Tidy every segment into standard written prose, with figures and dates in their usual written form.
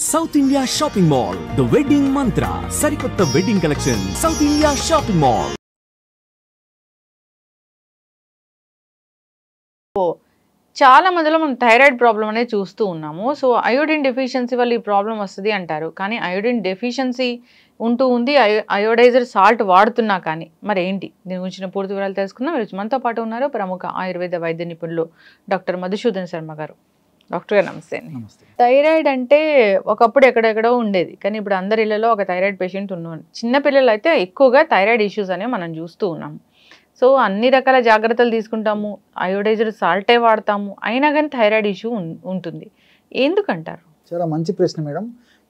South India Shopping Mall, The Wedding Mantra, Sarikotta Wedding Collection, South India Shopping Mall. చాలా మందిలో మనం thyroid problem అనేది చూస్తూ ఉన్నాము. సో అయోడిన్ డెఫిషియన్సీ వల్ల ఈ ప్రాబ్లం వస్తుంది అంటారు. కానీ అయోడిన్ డెఫిషియన్సీ ఉంది. అయోడైజర్ సాల్ట్ వాడుతున్నా కానీ మరి ఏంటి దీని గురించిన పూర్తి వివరాలు తెలుసుకుందాం. ఈరోజు మనతో పాటు ఉన్నారు ప్రముఖ ఆయుర్వేద వైద్య నిపుణులు డాక్టర్ మధుసూదన్ శర్మ గారు. డాక్టర్ గారు నమస్తే అండి. థైరాయిడ్ అంటే ఒకప్పుడు ఎక్కడెక్కడో ఉండేది, కానీ ఇప్పుడు అందరి ఇళ్లలో ఒక థైరాయిడ్ పేషెంట్ ఉన్నాను. చిన్నపిల్లలు అయితే ఎక్కువగా థైరాయిడ్ ఇష్యూస్ అనేవి మనం చూస్తూ ఉన్నాము. సో అన్ని రకాల జాగ్రత్తలు తీసుకుంటాము, అయోడైజర్ సాల్టే వాడతాము, అయినా కానీ థైరాయిడ్ ఇష్యూ ఉంటుంది. ఎందుకంటారు? చాలా మంచి ప్రశ్న మేడం.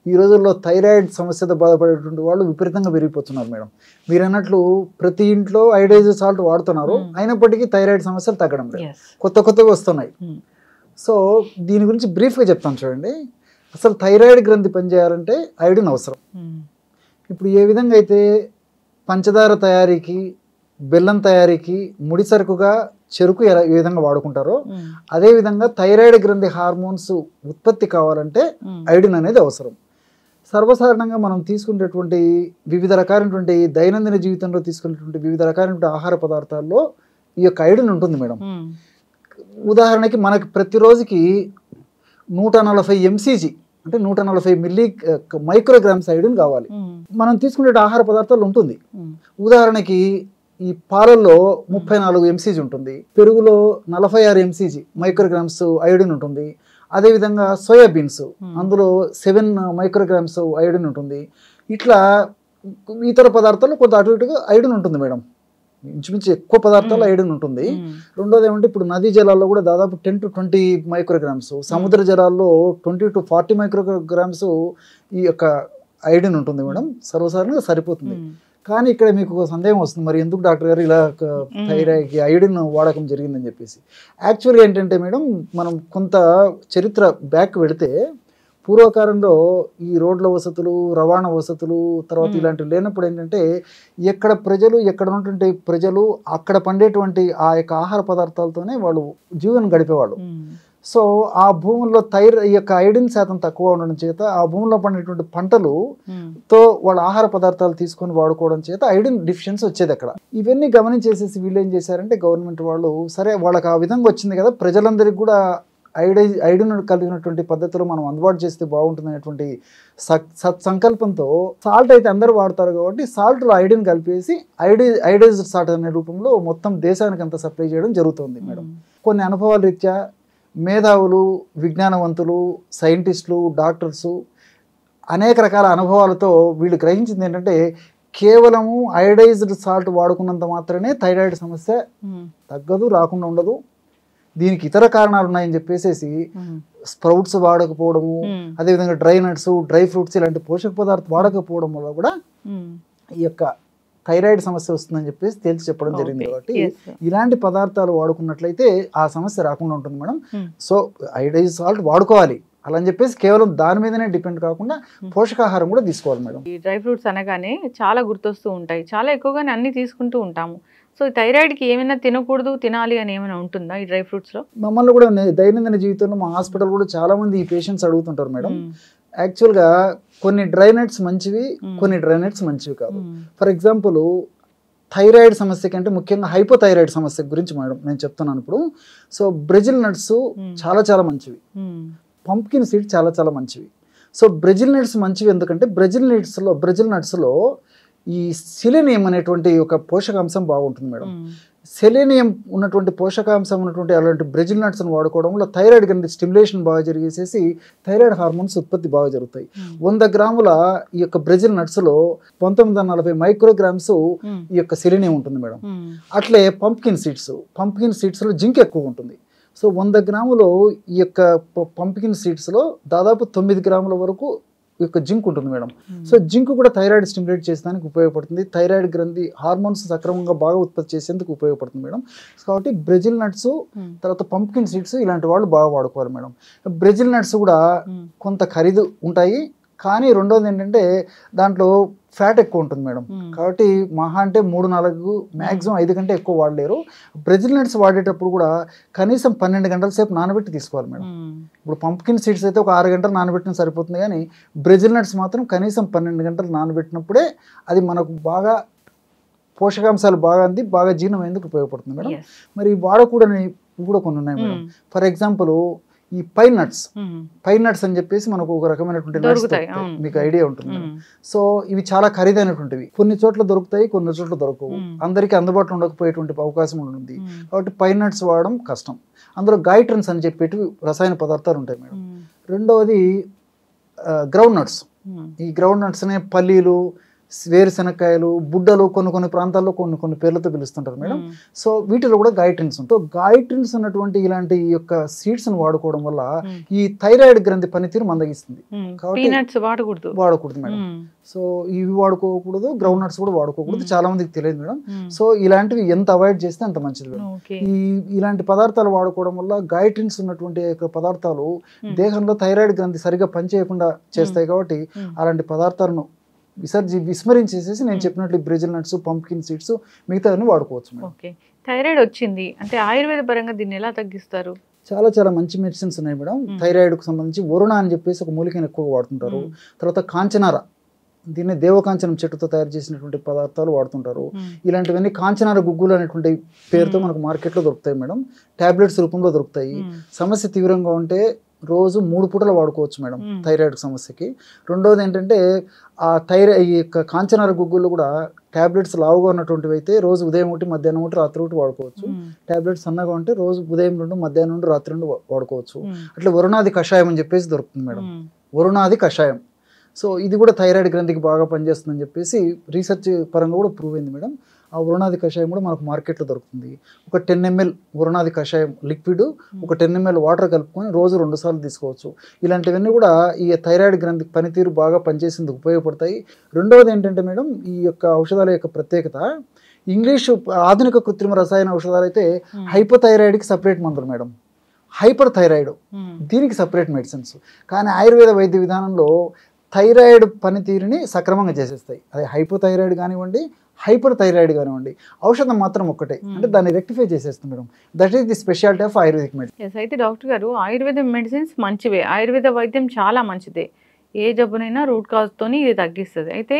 ఈ రోజుల్లో థైరాయిడ్ సమస్యతో బాధపడేటువంటి వాళ్ళు విపరీతంగా పెరిగిపోతున్నారు మేడం. మీరు అన్నట్లు ప్రతి ఇంట్లో అయోడైజర్ సాల్ట్ వాడుతున్నారు, అయినప్పటికీ థైరాయిడ్ సమస్యలు తగ్గడం లేదు, కొత్తగా వస్తున్నాయి. సో దీని గురించి బ్రీఫ్గా చెప్తాను చూడండి. అసలు థైరాయిడ్ గ్రంథి పనిచేయాలంటే అయోడిన్ అవసరం. ఇప్పుడు ఏ విధంగా అయితే పంచదార తయారీకి, బెల్లం తయారీకి ముడి సరుకుగా చెరుకు ఏ విధంగా వాడుకుంటారో, అదేవిధంగా థైరాయిడ్ గ్రంథి హార్మోన్స్ ఉత్పత్తి కావాలంటే అయోడిన్ అనేది అవసరం. సర్వసాధారణంగా మనం తీసుకునేటువంటి వివిధ రకాలైనటువంటి దైనందిన జీవితంలో తీసుకునేటువంటి వివిధ రకాలైనటువంటి ఆహార పదార్థాల్లో ఈ యొక్క అయోడిన్ ఉంటుంది మేడం. ఉదాహరణకి మనకి ప్రతిరోజుకి 140 mcg అంటే 140 మిల్లీ మైక్రోగ్రామ్స్ అయోడిన్ కావాలి. మనం తీసుకునే ఆహార పదార్థాలు ఉంటుంది. ఉదాహరణకి ఈ పాలల్లో 34 mcg ఉంటుంది, పెరుగులో 46 mcg మైక్రోగ్రామ్స్ అయోడిన్ ఉంటుంది. అదేవిధంగా సోయాబీన్స్, అందులో 7 మైక్రోగ్రామ్స్ అయోడిన్ ఉంటుంది. ఇట్లా ఇతర పదార్థాల్లో కొంత అటు ఇటుగా అయోడిన్ ఉంటుంది మేడం. ఇంచుమించు ఎక్కువ పదార్థాలు అయోడిన్ ఉంటుంది. రెండోది ఏమంటే ఇప్పుడు నదీ జలాల్లో కూడా దాదాపు 10 to 20 మైక్రోగ్రామ్స్, సముద్ర జలాల్లో 20 to 40 మైక్రోగ్రామ్స్ ఈ యొక్క అయోడిన్ ఉంటుంది మేడం. సర్వసాధారణంగా సరిపోతుంది. కానీ ఇక్కడ మీకు ఒక సందేహం వస్తుంది, మరి ఎందుకు డాక్టర్ గారు ఇలా థైరాయిడ్కి అయోడిన్ వాడకం జరిగిందని చెప్పేసి. యాక్చువల్గా ఏంటంటే మేడం, మనం కొంత చరిత్ర బ్యాక్ వెళితే పూర్వకాలంలో ఈ రోడ్ల వసతులు, రవాణా వసతులు, తర్వాత ఇలాంటివి లేనప్పుడు ఏంటంటే ఎక్కడ ఉన్నటువంటి ప్రజలు అక్కడ పండేటువంటి ఆ యొక్క ఆహార పదార్థాలతోనే వాళ్ళు జీవనం గడిపేవాళ్ళు. సో ఆ భూముల్లో ఈ యొక్క అయోడిన్ శాతం తక్కువ ఉండడం చేత ఆ భూముల్లో పండేటువంటి పంటలుతో వాళ్ళ ఆహార పదార్థాలు తీసుకొని వాడుకోవడం చేత అయోడిన్ డిఫిషియన్సీ వచ్చేది అక్కడ. ఇవన్నీ గమనించేసేసి వీళ్ళు ఏం చేశారంటే గవర్నమెంట్ వాళ్ళు, సరే వాళ్ళకి ఆ విధంగా వచ్చింది కదా, ప్రజలందరికీ కూడా అయోడిన్ కలిగినటువంటి పద్ధతిలో మనం అందుబాటు చేస్తే బాగుంటుంది అనేటువంటి సత్సంకల్పంతో సాల్ట్ అయితే అందరూ వాడతారు కాబట్టి సాల్ట్లో అయోడిన్ కలిపేసి అయోడైజ్డ్ సాల్ట్ అనే రూపంలో మొత్తం దేశానికి అంతా సప్లై చేయడం జరుగుతుంది మేడం. కొన్ని అనుభవాల రీత్యా మేధావులు, విజ్ఞానవంతులు, సైంటిస్టులు, డాక్టర్సు అనేక రకాల అనుభవాలతో వీళ్ళు గ్రహించింది ఏంటంటే కేవలము అయోడైజ్డ్ సాల్ట్ వాడుకున్నంత మాత్రమే థైరాయిడ్ సమస్య తగ్గదు, రాకుండా ఉండదు. దీనికి ఇతర కారణాలు ఉన్నాయని చెప్పేసి స్ప్రౌట్స్ వాడకపోవడము, అదేవిధంగా డ్రై నట్స్, డ్రై ఫ్రూట్స్ ఇలాంటి పోషక పదార్థాలు వాడకపోవడం వల్ల కూడా ఈ యొక్క థైరాయిడ్ సమస్య వస్తుందని చెప్పేసి తేల్చి చెప్పడం జరిగింది. కాబట్టి ఇలాంటి పదార్థాలు వాడుకున్నట్లయితే ఆ సమస్య రాకుండా ఉంటుంది మేడం. సో అయోడైజ్ సాల్ట్ వాడుకోవాలి, అలా అని చెప్పేసి కేవలం దాని మీదనే డిపెండ్ కాకుండా పోషకాహారం కూడా తీసుకోవాలి మేడం. ఈ డ్రై ఫ్రూట్స్ అనగానే చాలా గుర్తొస్తూ ఉంటాయి, చాలా ఎక్కువగానే అన్ని తీసుకుంటూ ఉంటాము. సో థైరాయిడ్కి ఏమైనా తినకూడదు, తినాలి అని ఏమైనా ఉంటుందా ఈ డ్రై ఫ్రూట్స్లో? మమ్మల్ని కూడా దైనందిన జీవితంలో మా హాస్పిటల్ కూడా చాలా మంది ఈ పేషెంట్స్ అడుగుతుంటారు మేడం. యాక్చువల్గా కొన్ని డ్రై నట్స్ మంచివి, కొన్ని డ్రై నట్స్ మంచివి కాదు. ఫర్ ఎగ్జాంపుల్ థైరాయిడ్ సమస్య కంటే ముఖ్యంగా హైపోథైరాయిడ్ సమస్య గురించి మేడం నేను చెప్తున్నాను ఇప్పుడు. సో బ్రెజిల్ నట్స్ చాలా మంచివి, పంప్కిన్ సీడ్ చాలా మంచివి. సో బ్రెజిల్ నట్స్ మంచివి ఎందుకంటే బ్రెజిల్ నట్స్లో ఈ సెలీనియం అనేటువంటి ఒక పోషకాంశం బాగుంటుంది మేడం. సెలీనియం ఉన్నటువంటి పోషకాంశం ఉన్నటువంటి అలాంటి బ్రెజిల్ నట్స్ని వాడుకోవడం వల్ల థైరాయిడ్ గ్రంథి స్టిమ్యులేషన్ బాగా జరిగేసేసి థైరాయిడ్ హార్మోన్స్ ఉత్పత్తి బాగా జరుగుతాయి. 100 గ్రాముల ఈ యొక్క బ్రెజిల్ నట్స్లో 1940 మైక్రోగ్రామ్స్ ఈ యొక్క సెలీనియం ఉంటుంది మేడం. అట్లే పంప్కిన్ సీడ్స్లో జింక్ ఎక్కువ ఉంటుంది. సో 100 గ్రాములు ఈ యొక్క పంప్కిన్ సీడ్స్లో దాదాపు 9 గ్రాముల వరకు ఈ యొక్క జింక్ ఉంటుంది మేడం. సో జింక్ కూడా థైరాయిడ్ స్టిమ్యులేట్ చేసేదానికి ఉపయోగపడుతుంది, థైరాయిడ్ గ్రంథి హార్మోన్స్ సక్రమంగా బాగా ఉత్పత్తి చేసేందుకు ఉపయోగపడుతుంది మేడం. కాబట్టి బ్రెజిల్ నట్స్, తర్వాత పంప్కిన్ సీడ్స్ ఇలాంటి వాళ్ళు బాగా వాడుకోవాలి మేడం. బ్రెజిల్ నట్స్ కూడా కొంత ఖరీదు ఉంటాయి, కానీ రెండోది ఏంటంటే దాంట్లో ఫ్యాట్ ఎక్కువ ఉంటుంది మేడం. కాబట్టి మహా అంటే 3-4 మ్యాక్సిమం 5 కంటే ఎక్కువ వాడలేరు. బ్రెజిల్ నట్స్ వాడేటప్పుడు కూడా కనీసం 12 గంటల సేపు నానబెట్టి తీసుకోవాలి మేడం. ఇప్పుడు పంప్కిన్ సీడ్స్ అయితే ఒక 6 గంటలు నానబెట్టిన సరిపోతుంది, కానీ బ్రెజిల్ నట్స్ మాత్రం కనీసం 12 గంటలు నానబెట్టినప్పుడే అది మనకు బాగా పోషకాంశాలు బాగా అంది బాగా జీర్ణమయ్యేందుకు ఉపయోగపడుతుంది మేడం. మరి వాడకూడని కూడా కొన్ని ఉన్నాయి మేడం. ఫర్ ఎగ్జాంపుల్ ఈ పైన్ నట్స్ అని చెప్పేసి మనకు ఒక రకమైనటువంటి నట్స్ దొరుకుతాయి, మీకు ఐడియా ఉంటుంది. సో ఇవి చాలా ఖరీదైనటువంటివి, కొన్ని చోట్ల దొరుకుతాయి, కొన్ని చోట్ల దొరకవు, అందరికీ అందుబాటులో ఉండకపోయేటువంటి అవకాశం ఉంటుంది. కాబట్టి పైన్ నట్స్ వాడడం కష్టం. అందులో గైట్రన్స్ అని చెప్పేటి రసాయన పదార్థాలు ఉంటాయి మేడం. రెండవది గ్రౌండ్ నట్స్. ఈ గ్రౌండ్ నట్స్ అనే పల్లీలు, వేరుశనక్కాయలు, బుడ్డలు కొన్ని ప్రాంతాల్లో కొన్ని పేర్లతో పిలుస్తుంటారు మేడం. సో వీటిలో కూడా గైట్రిన్స్ ఉంటాయి. గైట్రిన్స్ ఉన్నటువంటి ఇలాంటి యొక్క సీడ్స్ ని వాడుకోవడం వల్ల ఈ థైరాయిడ్ గ్రంథి పనితీరు మందగిస్తుంది. కాబట్టి వాడకూడదు మేడం. సో ఇవి వాడుకోకూడదు, గ్రౌండ్ నట్స్ కూడా వాడుకోకూడదు, చాలా మందికి తెలియదు మేడం. సో ఇలాంటివి ఎంత అవాయిడ్ చేస్తే అంత మంచిది మేడం. ఇలాంటి పదార్థాలు వాడుకోవడం వల్ల గైట్రిన్స్ ఉన్నటువంటి పదార్థాలు దేహంలో థైరాయిడ్ గ్రంథి సరిగా పనిచేయకుండా చేస్తాయి. కాబట్టి అలాంటి పదార్థాలను విస్మరించేసేసి నేను చెప్పినట్లు బ్రెజిల్ నట్స్, పంప్కిన్ సీడ్స్ మిగతావన్నీ వాడుకోవచ్చు. ఓకే, థైరాయిడ్ వచ్చింది అంటే ఆయుర్వేద పరంగా దీన్ని ఎలా తగ్గిస్తారు? చాలా మంచి మెడిసిన్స్ ఉన్నాయి మేడం. థైరాయిడ్కు సంబంధించి వరుణ అని చెప్పేసి ఒక మూలికను ఎక్కువగా వాడుతుంటారు. తర్వాత కాంచనార, దీన్ని దేవకాంచనం చెట్టుతో తయారు చేసినటువంటి పదార్థాలు వాడుతుంటారు. ఇలాంటివన్నీ కాంచనార గుగ్గులు అనేటువంటి పేరుతో మనకు మార్కెట్లో దొరుకుతాయి మేడం. టాబ్లెట్స్ రూపంలో దొరుకుతాయి. సమస్య తీవ్రంగా ఉంటే రోజు 3 పూటలు వాడుకోవచ్చు మేడం థైరాయిడ్ సమస్యకి. రెండోది ఏంటంటే ఈ యొక్క కాంచనార గుగ్గులు కూడా టాబ్లెట్స్ లావుగా ఉన్నటువంటివి అయితే రోజు ఉదయం 1, మధ్యాహ్నం 1, రాత్రి 1 వాడుకోవచ్చు. టాబ్లెట్స్ సన్నగా ఉంటే రోజు ఉదయం 2, మధ్యాహ్నం 2, రాత్రి 2 వాడుకోవచ్చు. అట్లా వరుణాది కషాయం అని చెప్పేసి దొరుకుతుంది మేడం. వరుణాది కషాయం. సో ఇది కూడా థైరాయిడ్ గ్రంథికి బాగా పనిచేస్తుందని చెప్పేసి రీసెర్చ్ పరంగా కూడా ప్రూవ్ అయింది మేడం. ఆ వరుణాది కషాయం కూడా మనకు మార్కెట్లో దొరుకుతుంది. ఒక 10 ml వరుణాది కషాయం లిక్విడ్, ఒక 10 ml వాటర్ కలుపుకొని రోజు 2 సార్లు తీసుకోవచ్చు. ఇలాంటివన్నీ కూడా ఈ థైరాయిడ్ గ్రంథి పనితీరు బాగా పనిచేసేందుకు ఉపయోగపడతాయి. రెండవది ఏంటంటే మేడం, ఈ యొక్క ఔషధాల యొక్క ప్రత్యేకత, ఇంగ్లీషు ఆధునిక కృత్రిమ రసాయన ఔషధాలు అయితే హైపోథైరాయిడ్కి సపరేట్ మందులు మేడం, హైపర్ థైరాయిడ్ దీనికి సపరేట్ మెడిసిన్స్. కానీ ఆయుర్వేద వైద్య విధానంలో థైరాయిడ్ పనితీరుని సక్రమంగా చేసేస్తాయి. అది హైపోథైరాయిడ్ కానివ్వండి, హైపర్ థైరాయిడ్ కానివ్వండి, ఔషధం మాత్రం ఒక్కటే, అంటే దాన్ని రెక్టిఫై చేసేస్తుంది madam. That is the speciality of ayurvedic medicine. అయితే డాక్టర్ గారు, ఆయుర్వేద మెడిసిన్స్ మంచివే, ఆయుర్వేద వైద్యం చాలా మంచిదే, ఏ జబ్బునైనా రూట్ కాజ్తోని ఇది తగ్గిస్తుంది. అయితే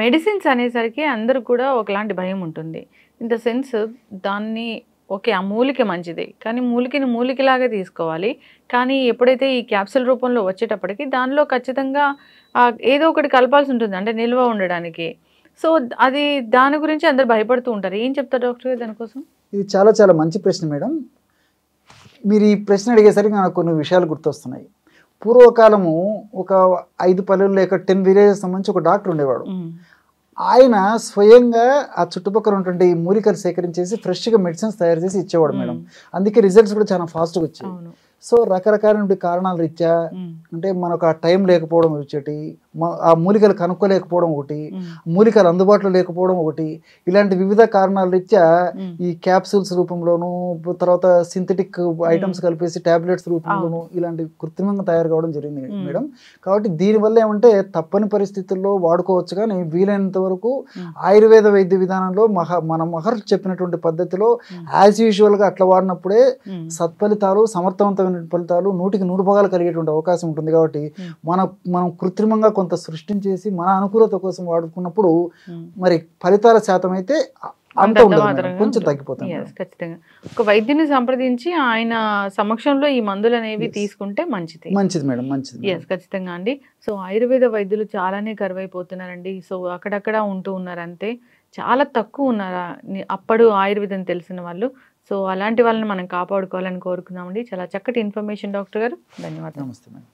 మెడిసిన్స్ అనేసరికి అందరూ కూడా ఒకలాంటి భయం ఉంటుంది. ఇన్ ద సెన్స్ దాన్ని ఓకే ఆ మూలిక మంచిదే, కానీ మూలికని మూలికలాగా తీసుకోవాలి. కానీ ఎప్పుడైతే ఈ క్యాప్సూల్ రూపంలో వచ్చేటప్పటికి దానిలో ఖచ్చితంగా ఏదో ఒకటి కలపాల్సి ఉంటుంది, అంటే నిల్వ ఉండడానికి. సో అది దాని గురించి అందరు భయపడుతూ ఉంటారు. ఏం చెప్తారు డాక్టర్ గారు దానికోసం? ఇది చాలా మంచి ప్రశ్న మేడం. మీరు ఈ ప్రశ్న అడిగేసరికి నాకు కొన్ని విషయాలు గుర్తొస్తున్నాయి. పూర్వకాలము ఒక 5 పల్లెలు లేక 10 విలేజెస్ సంబంధించి ఒక డాక్టర్ ఉండేవాడు. ఆయన స్వయంగా ఆ చుట్టుపక్కల ఉన్నటువంటి మూలికలు సేకరించేసి ఫ్రెష్గా మెడిసిన్స్ తయారు చేసి ఇచ్చేవాడు మేడం. అందుకే రిజల్ట్స్ కూడా చాలా ఫాస్ట్గా వచ్చాయి. సో రకరకాల కారణాల రీత్యా, అంటే మనకు ఆ టైం లేకపోవడం వచ్చేటి, ఆ మూలికలు కనుక్కోలేకపోవడం ఒకటి, మూలికలు అందుబాటులో లేకపోవడం ఒకటి, ఇలాంటి వివిధ కారణాల రీత్యా ఈ క్యాప్సూల్స్ రూపంలోనూ, తర్వాత సింథటిక్ ఐటమ్స్ కలిపేసి టాబ్లెట్స్ రూపంలోనూ ఇలాంటి కృత్రిమంగా తయారు కావడం జరిగింది మేడం. కాబట్టి దీనివల్ల ఏమంటే తప్పని పరిస్థితుల్లో వాడుకోవచ్చు, కానీ వీలైనంత వరకు ఆయుర్వేద వైద్య విధానంలో మన మహర్షులు చెప్పినటువంటి పద్ధతిలో యాజ్ యూజువల్గా అట్లా వాడినప్పుడే సత్ఫలితాలు, సమర్థవంతమైన ఫలితాలు 100కి 100 భాగాలు కలిగేటువంటి అవకాశం ఉంటుంది. కాబట్టి మనం కృత్రిమంగా కొంత సృష్టించేసి మన అనుకూలత కోసం వాడుకున్నప్పుడు మరి ఫలితాల శాతం అయితే అంత ఉండదు, కొంచెం తగ్గిపోతుంది. ఖచ్చితంగా ఒక వైద్యుని సంప్రదించి ఆయన సమక్షంలో ఈ మందులు అనేవి తీసుకుంటే మంచిది మేడం, మంచిది. ఖచ్చితంగా అండి. సో ఆయుర్వేద వైద్యులు చాలానే కరువైపోతున్నారండి. సో అక్కడక్కడ ఉంటూ ఉన్నారు, అంతే చాలా తక్కువ ఉన్నారు అప్పుడు ఆయుర్వేదం తెలిసిన వాళ్ళు. సో అలాంటి వాళ్ళని మనం కాపాడుకోవాలని కోరుకున్నామండి. చాలా చక్కటి ఇన్ఫర్మేషన్ డాక్టర్ గారు, ధన్యవాదాలు. నమస్తే మేడం.